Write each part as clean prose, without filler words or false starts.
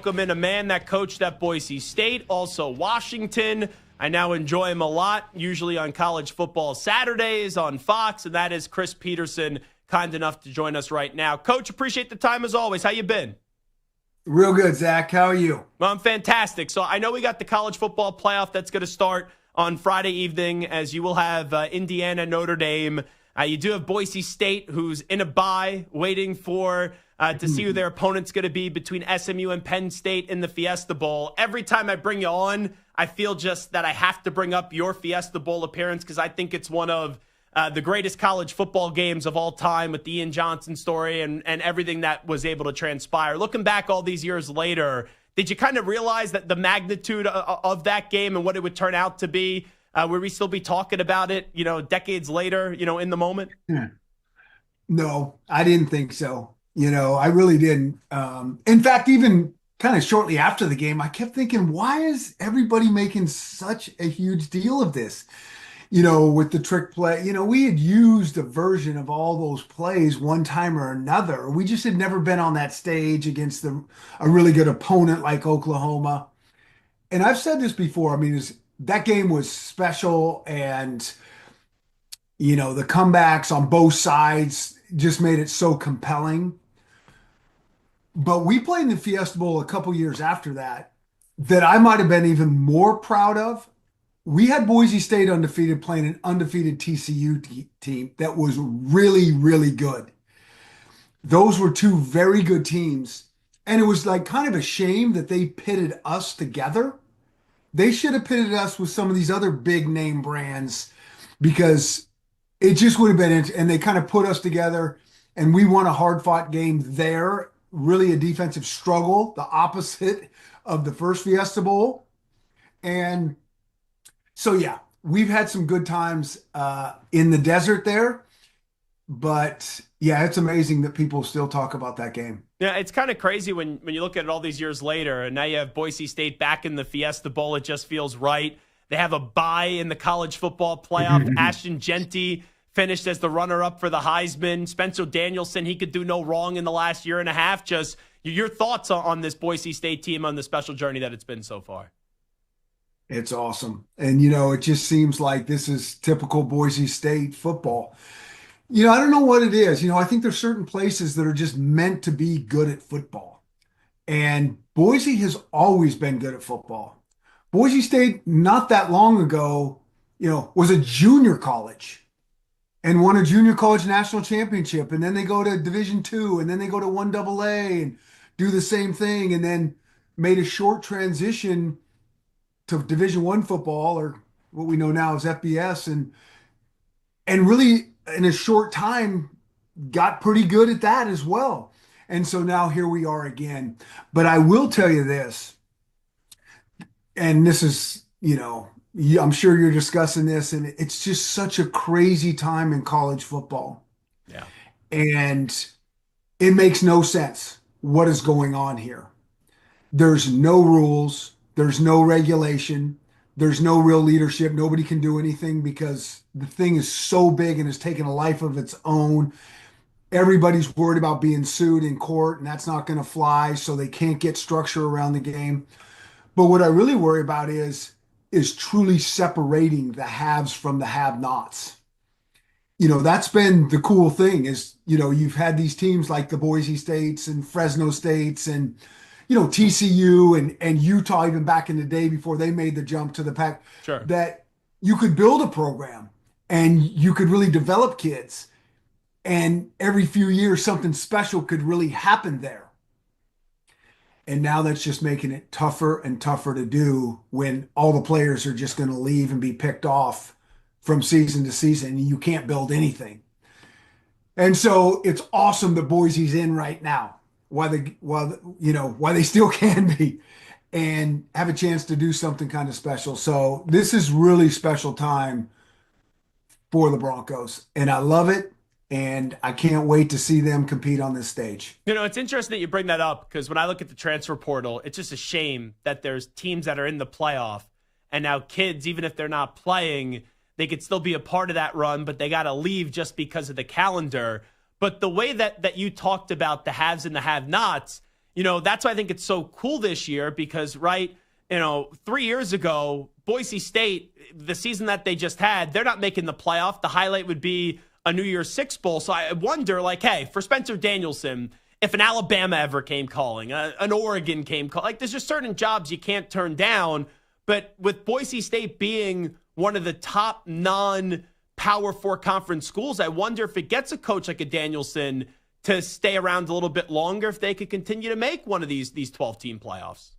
Welcome in a man that coached at Boise State, also Washington. I now enjoy him a lot, usually on college football Saturdays on Fox, and that is Chris Petersen, kind enough to join us right now. Coach, appreciate the time as always. How you been? Real good, Zach. How are you? Well, I'm fantastic. So I know we got the college football playoff that's going to start on Friday evening, as you will have Indiana, Notre Dame. You do have Boise State, who's in a bye, waiting for to see who their opponent's going to be between SMU and Penn State in the Fiesta Bowl. Every time I bring you on, I feel just that I have to bring up your Fiesta Bowl appearance because I think it's one of the greatest college football games of all time with the Ian Johnson story and everything that was able to transpire. Looking back all these years later, did you kind of realize that the magnitude of that game and what it would turn out to be? Will we still be talking about it, decades later, in the moment? No, I didn't think so. I really didn't. In fact, even kind of shortly after the game, I kept thinking, why is everybody making such a huge deal of this? With the trick play, we had used a version of all those plays one time or another. We just had never been on that stage against a really good opponent like Oklahoma. And I've said this before. I mean, that game was special, and the comebacks on both sides just made it so compelling. But we played in the Fiesta Bowl a couple years after that I might have been even more proud of. We had Boise State undefeated playing an undefeated TCU team that was really, really good. Those were two very good teams. And it was like kind of a shame that they pitted us together. They should have pitted us with some of these other big name brands because it just would have been, and they kind of put us together and we won a hard fought game there, really a defensive struggle, the opposite of the first Fiesta Bowl. And so, yeah, we've had some good times in the desert there, but yeah, it's amazing that people still talk about that game. Yeah, it's kind of crazy when you look at it all these years later, and now you have Boise State back in the Fiesta Bowl. It just feels right. They have a bye in the college football playoff. Ashton Genty finished as the runner-up for the Heisman. Spencer Danielson, he could do no wrong in the last year and a half. Just your thoughts on this Boise State team, on the special journey that it's been so far. It's awesome. And, it just seems like this is typical Boise State football. I don't know what it is. I think there's certain places that are just meant to be good at football. And Boise has always been good at football. Boise State, not that long ago, was a junior college and won a junior college national championship. And then they go to Division II, and then they go to 1AA and do the same thing, and then made a short transition to Division I football, or what we know now as FBS, and really in a short time got pretty good at that as well. And so now here we are again. But I will tell you this, and this is, I'm sure you're discussing this, and it's just such a crazy time in college football. Yeah. And it makes no sense what is going on here. There's no rules. There's no regulation. There's no real leadership. Nobody can do anything because the thing is so big and has taken a life of its own. Everybody's worried about being sued in court, and that's not going to fly, so they can't get structure around the game. But what I really worry about is truly separating the haves from the have-nots. That's been the cool thing is, you've had these teams like the Boise States and Fresno States and TCU and Utah, even back in the day before they made the jump to the Pac, sure, that you could build a program and you could really develop kids. And every few years, something special could really happen there. And now that's just making it tougher and tougher to do when all the players are just going to leave and be picked off from season to season. You can't build anything. And so it's awesome that Boise's in right now. Why they still can be and have a chance to do something kind of special. So this is really special time for the Broncos, and I love it. And I can't wait to see them compete on this stage. It's interesting that you bring that up because when I look at the transfer portal, it's just a shame that there's teams that are in the playoff and now kids, even if they're not playing, they could still be a part of that run, but they got to leave just because of the calendar. But the way that you talked about the haves and the have-nots, That's why I think it's so cool this year because, right, 3 years ago, Boise State, the season that they just had, they're not making the playoff. The highlight would be a New Year's Six Bowl. So I wonder, like, hey, for Spencer Danielson, if an Alabama ever came calling, an Oregon came calling, like, there's just certain jobs you can't turn down. But with Boise State being one of the top non-Power 4 conference schools, I wonder if it gets a coach like a Danielson to stay around a little bit longer, if they could continue to make one of these 12-team playoffs.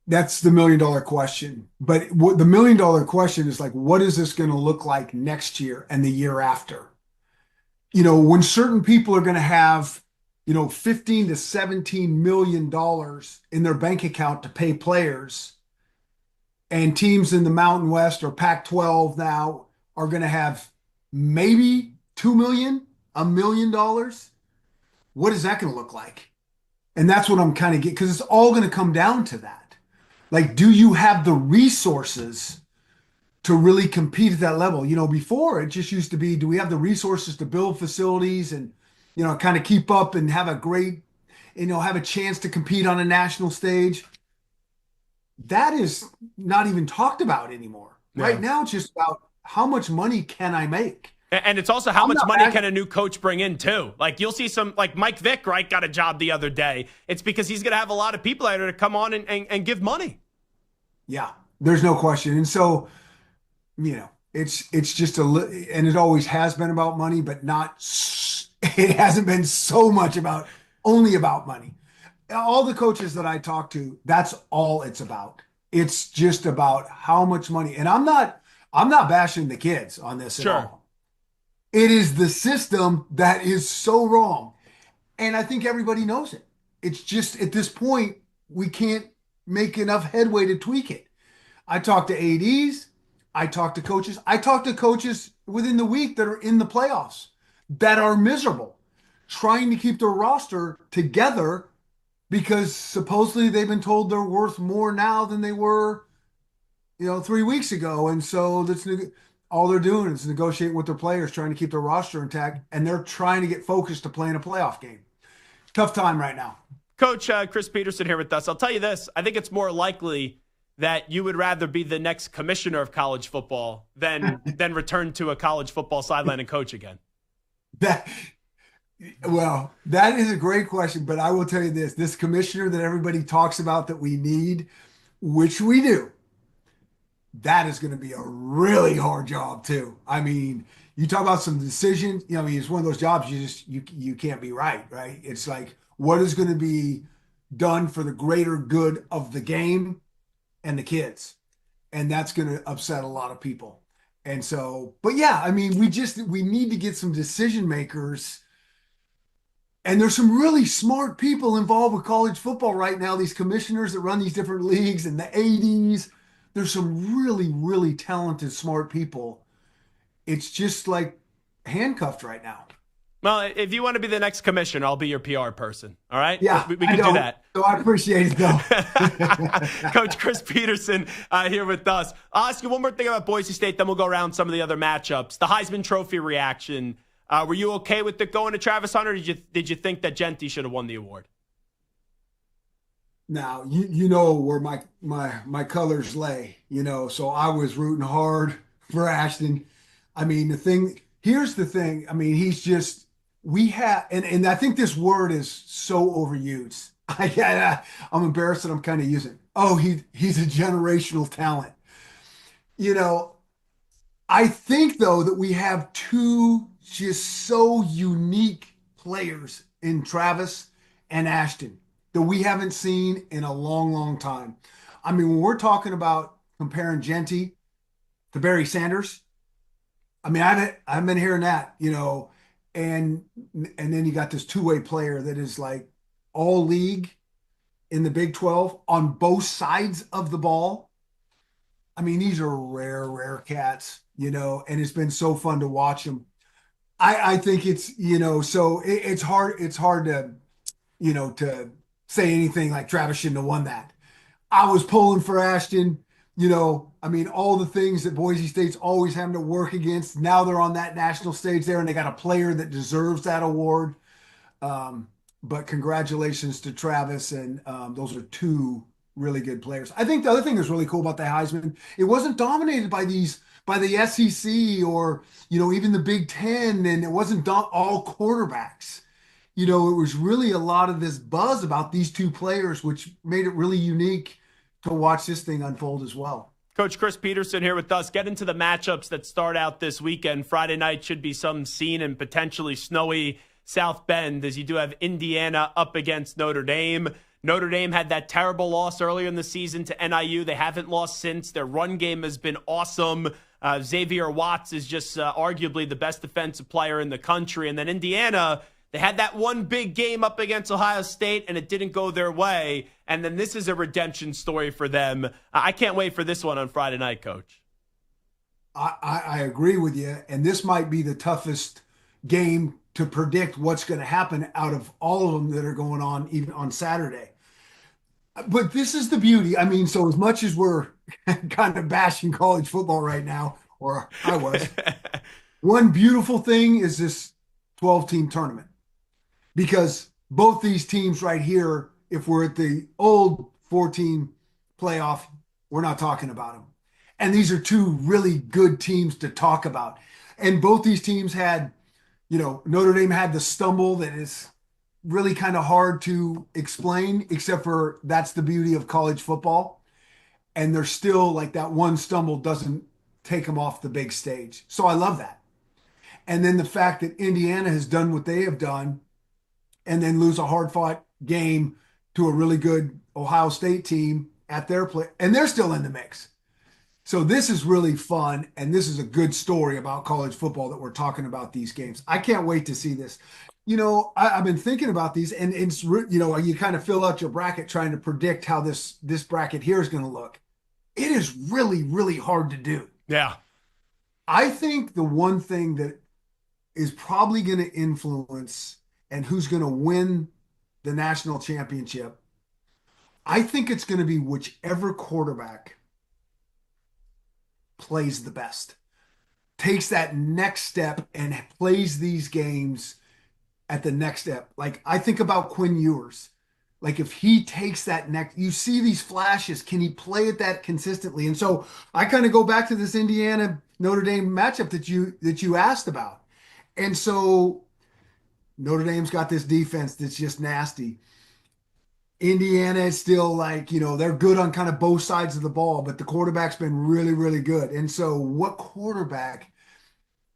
That's the $1 million question. But what the $1 million question is, like, what is this going to look like next year and the year after? When certain people are going to have, 15 to 17 million dollars in their bank account to pay players, and teams in the Mountain West or Pac-12 now are going to have maybe 2 million, $1 million. What is that going to look like? And that's what I'm kind of getting, because it's all going to come down to that. Like, do you have the resources to really compete at that level? Before it just used to be, do we have the resources to build facilities and, kind of keep up and have a great, have a chance to compete on a national stage? That is not even talked about anymore. Yeah. Right now, it's just about how much money can I make? And it's also how much money can a new coach bring in, too? Like, you'll see some, like Mike Vick, right, got a job the other day. It's because he's going to have a lot of people out there to come on and give money. Yeah, there's no question. And so, it's just and it always has been about money, but it hasn't been so much only about money. All the coaches that I talk to, that's all it's about. It's just about how much money. And I'm not bashing the kids on this at all. It is the system that is so wrong. And I think everybody knows it. It's just, at this point, we can't make enough headway to tweak it. I talk to ADs. I talk to coaches. I talk to coaches within the week that are in the playoffs that are miserable, trying to keep their roster together because supposedly they've been told they're worth more now than they were, 3 weeks ago. And so all they're doing is negotiating with their players, trying to keep their roster intact, and they're trying to get focused to play in a playoff game. Tough time right now. Coach Chris Petersen here with us. I'll tell you this. I think it's more likely that you would rather be the next commissioner of college football than return to a college football sideline and coach again. That is a great question, but I will tell you this commissioner that everybody talks about that we need, which we do, that is going to be a really hard job too. I mean, you talk about some decisions, it's one of those jobs you can't be right? It's like, what is going to be done for the greater good of the game and the kids? And that's going to upset a lot of people. And so, but yeah, I mean, we need to get some decision makers. And there's some really smart people involved with college football right now. These commissioners that run these different leagues and the ADs, there's some really, really talented, smart people. It's just like handcuffed right now. Well, if you want to be the next commissioner, I'll be your PR person. All right? Yeah, we can do that. So I appreciate it, though. Coach Chris Petersen here with us. I'll ask you one more thing about Boise State, then we'll go around some of the other matchups. The Heisman Trophy reaction. Were you okay with it going to Travis Hunter? Or did you think that Genty should have won the award? Now, you know where my colors lay, so I was rooting hard for Ashton. I mean, here's the thing. I mean, and I think this word is so overused. I'm embarrassed that I'm kind of using it. Oh, he's a generational talent. I think, though, that we have two just so unique players in Travis and Ashton that we haven't seen in a long, long time. I mean, when we're talking about comparing Genty to Barry Sanders, I mean, I've been hearing that, and then you got this two-way player that is like all league in the Big 12 on both sides of the ball. I mean, these are rare cats, and it's been so fun to watch them. I think it's, so it's hard to, to say anything like Travis shouldn't have won that. I was pulling for Ashton, I mean, all the things that Boise State's always having to work against. Now they're on that national stage there and they got a player that deserves that award. but congratulations to Travis. And those are two really good players. I think the other thing that's really cool about the Heisman, it wasn't dominated by the SEC or, even the Big Ten, and it wasn't all quarterbacks. It was really a lot of this buzz about these two players, which made it really unique to watch this thing unfold as well. Coach Chris Petersen here with us. Get into the matchups that start out this weekend. Friday night should be some scene and potentially snowy South Bend, as you do have Indiana up against Notre Dame. Notre Dame had that terrible loss earlier in the season to NIU. They haven't lost since. Their run game has been awesome. Xavier Watts is just arguably the best defensive player in the country. And then Indiana, they had that one big game up against Ohio State, and it didn't go their way. And then this is a redemption story for them. I can't wait for this one on Friday night, Coach. I agree with you. And this might be the toughest game to predict what's going to happen out of all of them that are going on, even on Saturday. But this is the beauty. I mean, so as much as we're kind of bashing college football right now, or I was, one beautiful thing is this 12-team tournament. Because both these teams right here, if we're at the old 14 playoff, we're not talking about them. And these are two really good teams to talk about. And both these teams had, Notre Dame had the stumble that is really kind of hard to explain, except for that's the beauty of college football. And they're still like that one stumble doesn't take them off the big stage. So I love that. And then the fact that Indiana has done what they have done and then lose a hard-fought game to a really good Ohio State team at their play, and they're still in the mix. So this is really fun, and this is a good story about college football that we're talking about these games. I can't wait to see this. I've been thinking about these, and it's, you kind of fill out your bracket trying to predict how this bracket here is going to look. It is really, really hard to do. Yeah. I think the one thing that is probably going to influence and who's going to win the national championship, I think it's going to be whichever quarterback plays the best, takes that next step and plays these games at the next step. Like, I think about Quinn Ewers. Like, if he takes that next, you see these flashes, can he play at that consistently? And so I kind of go back to this Indiana Notre Dame matchup that you asked about. And so Notre Dame's got this defense that's just nasty. Indiana is still like, they're good on kind of both sides of the ball, but the quarterback's been really, really good. And so what quarterback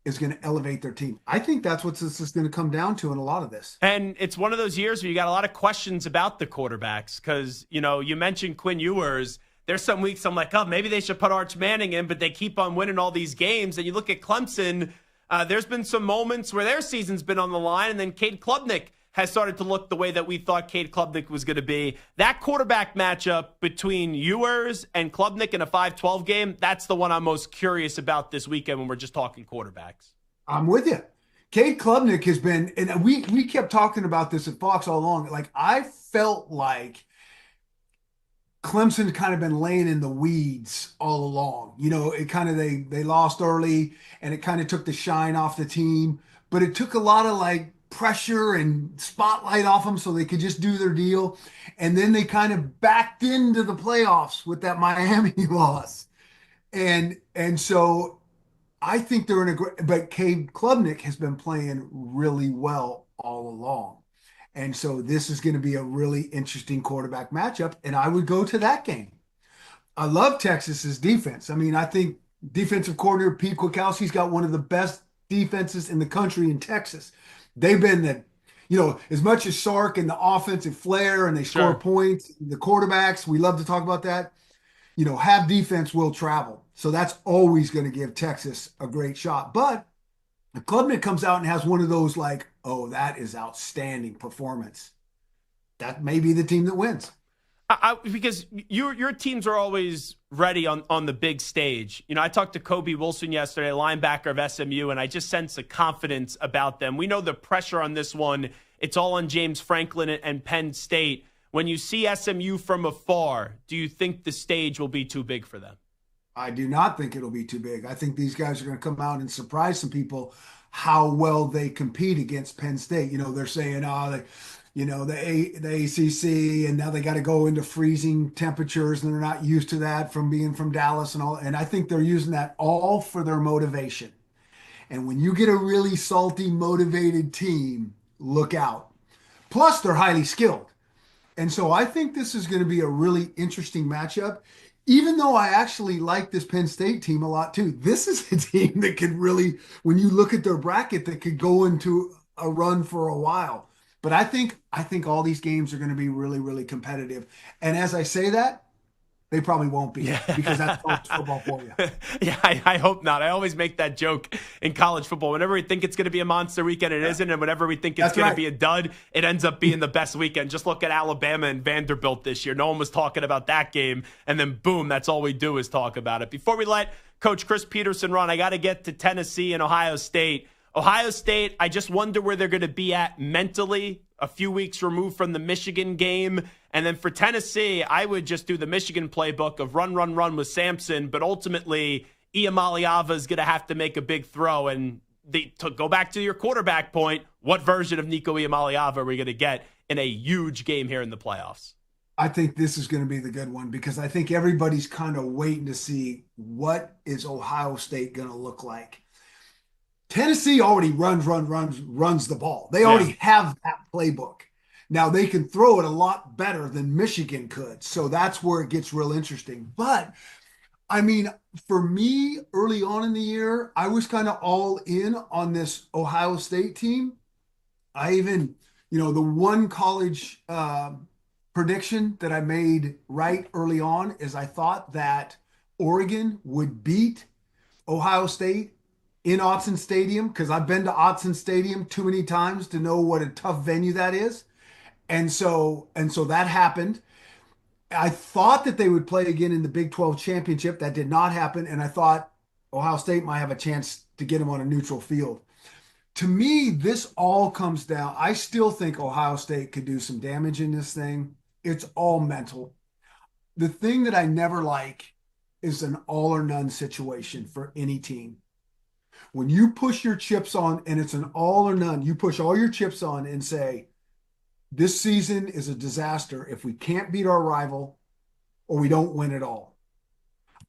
is going to elevate their team? I think that's what this is going to come down to in a lot of this. And it's one of those years where you got a lot of questions about the quarterbacks because, you mentioned Quinn Ewers. There's some weeks I'm like, oh, maybe they should put Arch Manning in, but they keep on winning all these games. And you look at Clemson, there's been some moments where their season's been on the line, and then Cade Klubnik has started to look the way that we thought Cade Klubnik was going to be. That quarterback matchup between Ewers and Klubnik in a 5-12 game, that's the one I'm most curious about this weekend when we're just talking quarterbacks. I'm with you. Cade Klubnik has been, and we kept talking about this at Fox all along. Like, I felt like Clemson kind of been laying in the weeds all along. It kind of, they lost early and it kind of took the shine off the team, but it took a lot of like pressure and spotlight off them so they could just do their deal. And then they kind of backed into the playoffs with that Miami loss. And so I think they're in a great, but Cade Klubnik has been playing really well all along. And so this is going to be a really interesting quarterback matchup, and I would go to that game. I love Texas's defense. I mean, I think defensive coordinator Pete Kwiatkowski's got one of the best defenses in the country in Texas. They've been as much as Sark and the offensive flair and they score points, the quarterbacks, we love to talk about that. Have defense will travel. So that's always going to give Texas a great shot. But if Klubnik comes out and has one of those like, oh, that is outstanding performance, that may be the team that wins. Because your teams are always ready on the big stage. I talked to Kobe Wilson yesterday, linebacker of SMU, and I just sense a confidence about them. We know the pressure on this one. It's all on James Franklin and Penn State. When you see SMU from afar, do you think the stage will be too big for them? I do not think it'll be too big. I think these guys are going to come out and surprise some people how well they compete against Penn State. They're saying, the ACC, and now they got to go into freezing temperatures, and they're not used to that from being from Dallas and all. And I think they're using that all for their motivation. And when you get a really salty, motivated team, look out. Plus, they're highly skilled. And so I think this is going to be a really interesting matchup. Even though I actually like this Penn State team a lot too, this is a team that could really, when you look at their bracket, that could go into a run for a while. But I think all these games are going to be really, really competitive. And as I say that, they probably won't be because that's college football for you. Yeah, I hope not. I always make that joke in college football. Whenever we think it's going to be a monster weekend, it isn't. And whenever we think it's going to be a dud, it ends up being the best weekend. Just look at Alabama and Vanderbilt this year. No one was talking about that game. And then, boom, that's all we do is talk about it. Before we let Coach Chris Petersen run, I got to get to Tennessee and Ohio State. Ohio State, I just wonder where they're going to be at mentally a few weeks removed from the Michigan game. And then for Tennessee, I would just do the Michigan playbook of run, run, run with Sampson. But ultimately, Iamaleava is going to have to make a big throw. And to go back to your quarterback point, what version of Nico Iamaleava are we going to get in a huge game here in the playoffs? I think this is going to be the good one because I think everybody's kind of waiting to see what is Ohio State going to look like. Tennessee already runs the ball. They already have that playbook. Now they can throw it a lot better than Michigan could. So that's where it gets real interesting. But I mean, for me, early on in the year, I was kind of all in on this Ohio State team. I even, the one college prediction that I made right early on is I thought that Oregon would beat Ohio State in Autzen Stadium because I've been to Autzen Stadium too many times to know what a tough venue that is. And so that happened. I thought that they would play again in the Big 12 championship. That did not happen. And I thought Ohio State might have a chance to get them on a neutral field. To me, this all comes down. I still think Ohio State could do some damage in this thing. It's all mental. The thing that I never like is an all or none situation for any team. When you push your chips on and it's an all or none, you push all your chips on and say, this season is a disaster if we can't beat our rival or we don't win at all.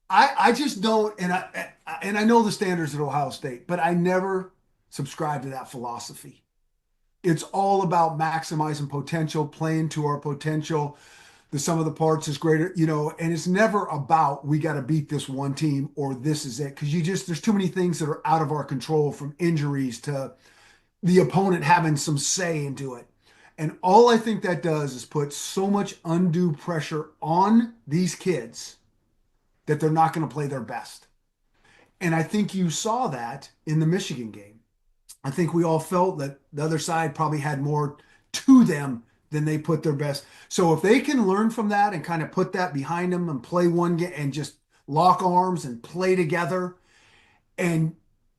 I just don't, and I know the standards at Ohio State, but I never subscribe to that philosophy. It's all about maximizing potential, playing to our potential. The sum of the parts is greater, and it's never about we got to beat this one team or this is it. Because there's too many things that are out of our control, from injuries to the opponent having some say into it. And all I think that does is put so much undue pressure on these kids that they're not going to play their best. And I think you saw that in the Michigan game. I think we all felt that the other side probably had more to them than they put their best. So if they can learn from that and kind of put that behind them and play one game and just lock arms and play together and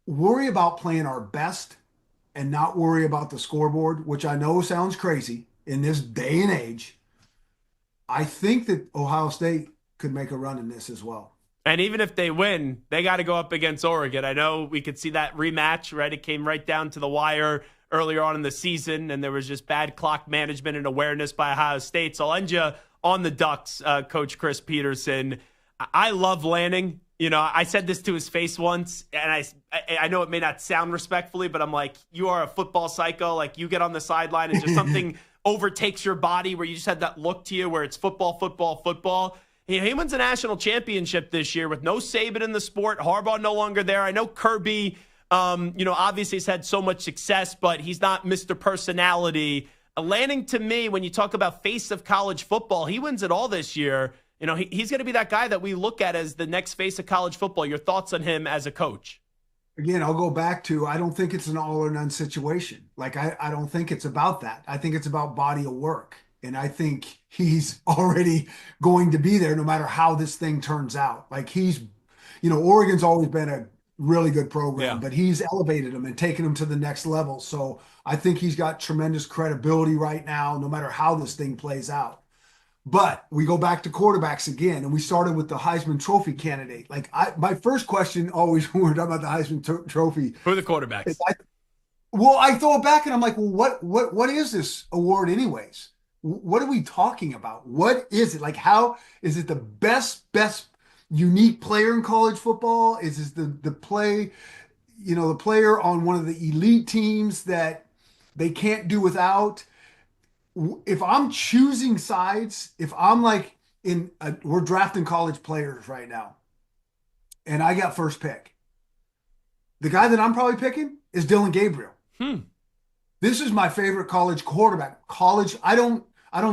worry about playing our best and not worry about the scoreboard, which I know sounds crazy in this day and age, I think that Ohio State could make a run in this as well. And even if they win, they got to go up against Oregon. I know we could see that rematch, right? It came right down to the wire earlier on in the season, and there was just bad clock management and awareness by Ohio State. So I'll end you on the Ducks, Coach Chris Petersen. I love Lanning. I said this to his face once, and I know it may not sound respectfully, but I'm like, you are a football psycho. Like, you get on the sideline and just something overtakes your body where you just had that look to you where it's football, football, football. He wins a national championship this year with no Saban in the sport. Harbaugh no longer there. I know Kirby, obviously has had so much success, but he's not Mr. Personality. Lanning, to me, when you talk about face of college football, he wins it all this year. He's going to be that guy that we look at as the next face of college football. Your thoughts on him as a coach? Again, I'll go back to, I don't think it's an all or none situation. Like, I don't think it's about that. I think it's about body of work. And I think he's already going to be there no matter how this thing turns out. Like, Oregon's always been a really good program, but he's elevated them and taken them to the next level. So I think he's got tremendous credibility right now, no matter how this thing plays out. But we go back to quarterbacks again, and we started with the Heisman Trophy candidate. Like, my first question always when we're talking about the Heisman Trophy. Who are the quarterbacks? Well, I throw it back and I'm like, well, what is this award anyways? What are we talking about? What is it? Like, how is it the best unique player in college football? Is this the play, the player on one of the elite teams that they can't do without? If I'm choosing sides, if I'm like we're drafting college players right now, and I got first pick, the guy that I'm probably picking is Dylan Gabriel. Hmm. This is my favorite college quarterback. College, I don't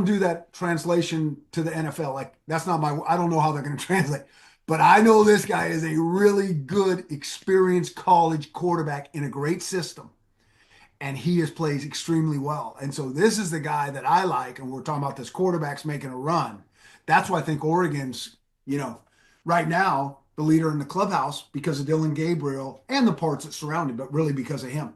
do that translation to the NFL. Like that's not my I don't know how they're going to translate. But I know this guy is a really good, experienced college quarterback in a great system. And he has plays extremely well. And so this is the guy that I like. And we're talking about this quarterback's making a run. That's why I think Oregon's, right now, the leader in the clubhouse because of Dylan Gabriel and the parts that surround him, but really because of him.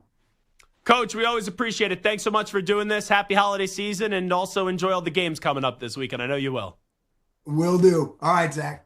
Coach, we always appreciate it. Thanks so much for doing this. Happy holiday season, and also enjoy all the games coming up this weekend. I know you will. Will do. All right, Zach.